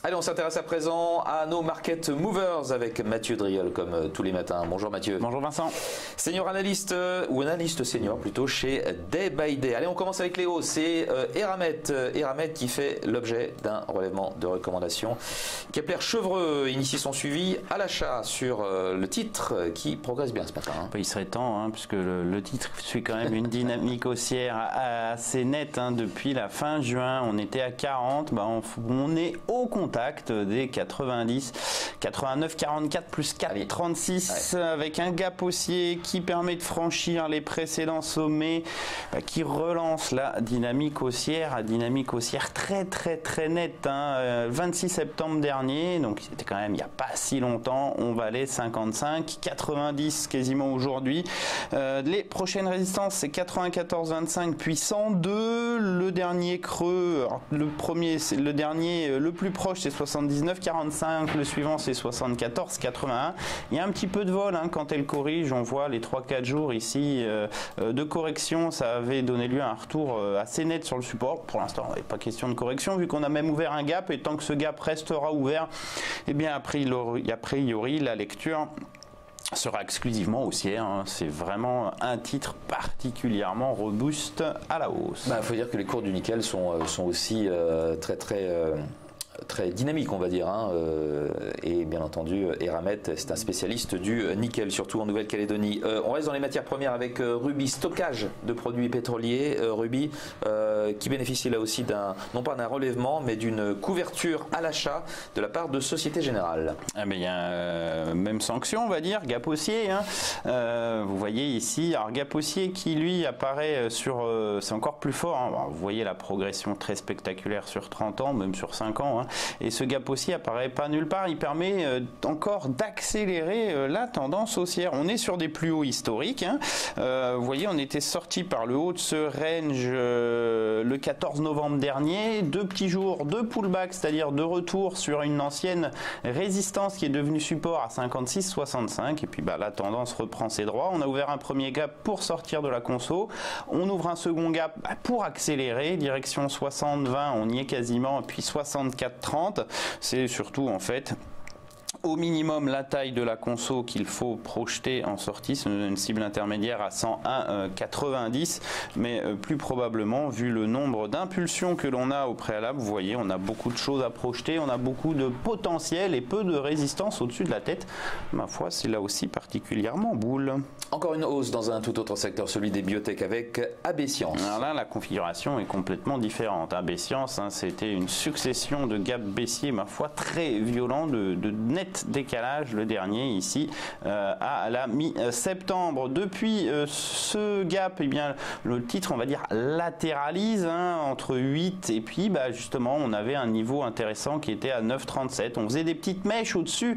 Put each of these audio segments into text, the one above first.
Allez, on s'intéresse à présent à nos market movers avec Mathieu Driol comme tous les matins. Bonjour Mathieu. Bonjour Vincent. Senior analyste ou analyste senior plutôt chez Day by Day. Allez, on commence avec les hausses. C'est Eramet. Eramet qui fait l'objet d'un relèvement de recommandation. Kepler-Chevreux initie son suivi à l'achat sur le titre qui progresse bien ce matin. Il serait temps, puisque le titre suit quand même une dynamique haussière assez nette depuis la fin juin. On était à 40, on est au contact des 90, 89, 44 plus 4, 36 avec un gap haussier qui permet de franchir les précédents sommets, qui relance la dynamique haussière, très nette. 26 septembre dernier, donc c'était quand même il n'y a pas si longtemps, on valait 55, 90 quasiment aujourd'hui. Les prochaines résistances c'est 94,25 puis 102. Le dernier creux, le plus proche c'est 79,45, le suivant c'est 74,81. Il y a un petit peu de vol quand elle corrige, on voit les 3-4 jours ici de correction, ça avait donné lieu à un retour assez net sur le support. Pour l'instant, il n'est pas question de correction vu qu'on a même ouvert un gap, et tant que ce gap restera ouvert, a priori la lecture sera exclusivement haussière. C'est vraiment un titre particulièrement robuste à la hausse. Il faut dire que les cours du nickel sont aussi très dynamique, on va dire, et bien entendu Eramet c'est un spécialiste du nickel, surtout en Nouvelle-Calédonie. On reste dans les matières premières avec Rubis, stockage de produits pétroliers. Rubis qui bénéficie là aussi non pas d'un relèvement mais d'une couverture à l'achat de la part de Société Générale. Il y a même sanction, on va dire, gap haussier. Vous voyez ici, alors gap haussier qui lui apparaît sur, c'est encore plus fort. Vous voyez la progression très spectaculaire sur 30 ans, même sur 5 ans. Et ce gap haussier apparaît pas nulle part, il permet encore d'accélérer la tendance haussière. On est sur des plus hauts historiques. Vous voyez, on était sorti par le haut de ce range le 14 novembre dernier. 2 petits jours de pullback, c'est-à-dire de retour sur une ancienne résistance qui est devenue support à 56,65. Et puis la tendance reprend ses droits. On a ouvert un premier gap pour sortir de la conso. On ouvre un second gap pour accélérer, direction 60-20, on y est quasiment, et puis 64-30. C'est surtout en fait au minimum la taille de la conso qu'il faut projeter en sortie. C'est une cible intermédiaire à 101,90, mais plus probablement, vu le nombre d'impulsions que l'on a au préalable, vous voyez, on a beaucoup de choses à projeter, on a beaucoup de potentiel et peu de résistance au-dessus de la tête. Ma foi, c'est là aussi particulièrement boule. Encore une hausse dans un tout autre secteur, celui des biotech avec AB Science. Alors là, la configuration est complètement différente. AB Science, c'était une succession de gaps baissiers, ma foi, très violents, de net décalage, le dernier ici à la mi-septembre. Depuis ce gap, le titre, on va dire, latéralise entre 8 et puis justement on avait un niveau intéressant qui était à 9,37. On faisait des petites mèches au-dessus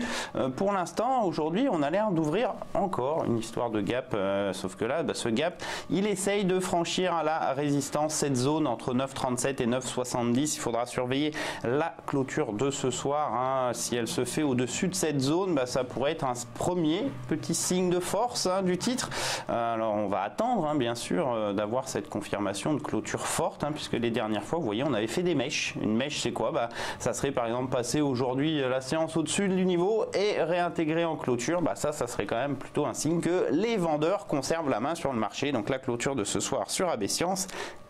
pour l'instant. Aujourd'hui on a l'air d'ouvrir encore une histoire de gap, sauf que là ce gap il essaye de franchir à la résistance cette zone entre 9,37 et 9,70. Il faudra surveiller la clôture de ce soir, si elle se fait au-dessus de cette zone, ça pourrait être un premier petit signe de force du titre. Alors on va attendre bien sûr d'avoir cette confirmation de clôture forte, puisque les dernières fois vous voyez on avait fait des mèches. Une mèche c'est quoi? Ça serait par exemple passer aujourd'hui la séance au-dessus du niveau et réintégrer en clôture. Ça serait quand même plutôt un signe que les vendeurs conservent la main sur le marché. Donc la clôture de ce soir sur AB Science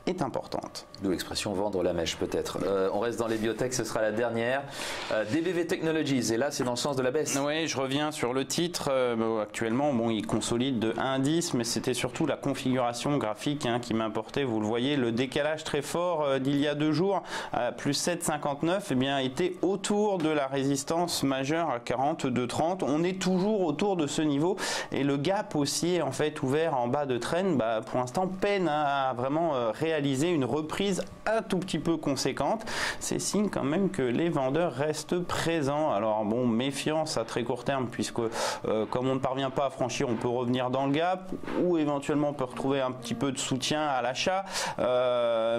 est importante. D'où l'expression vendre la mèche peut-être. On reste dans les biotech, ce sera la dernière. DBV Technologies, et là c'est dans le sens de la baisse. Oui, je reviens sur le titre. Actuellement, il consolide de 1,10, mais c'était surtout la configuration graphique qui m'importait. Vous le voyez, le décalage très fort d'il y a 2 jours, à plus 7,59, était autour de la résistance majeure à 42,30. On est toujours autour de ce niveau, et le gap haussier en fait ouvert en bas de trend, pour l'instant peine à vraiment réaliser une reprise un tout petit peu conséquente. C'est signe quand même que les vendeurs restent présents. Alors méfiance à très court terme, puisque comme on ne parvient pas à franchir, on peut revenir dans le gap, ou éventuellement on peut retrouver un petit peu de soutien à l'achat,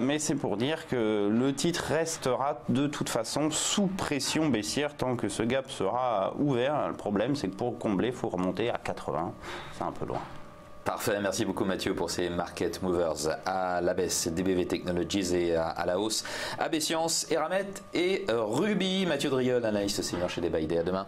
mais c'est pour dire que le titre restera de toute façon sous pression baissière tant que ce gap sera ouvert. Le problème c'est que pour combler, il faut remonter à 80, c'est un peu loin. Parfait, merci beaucoup Mathieu pour ces market movers à la baisse, DBV Technologies et à la hausse, AB Science, Eramet et Ruby. Mathieu Driol, analyste senior chez Debaïdé. À demain.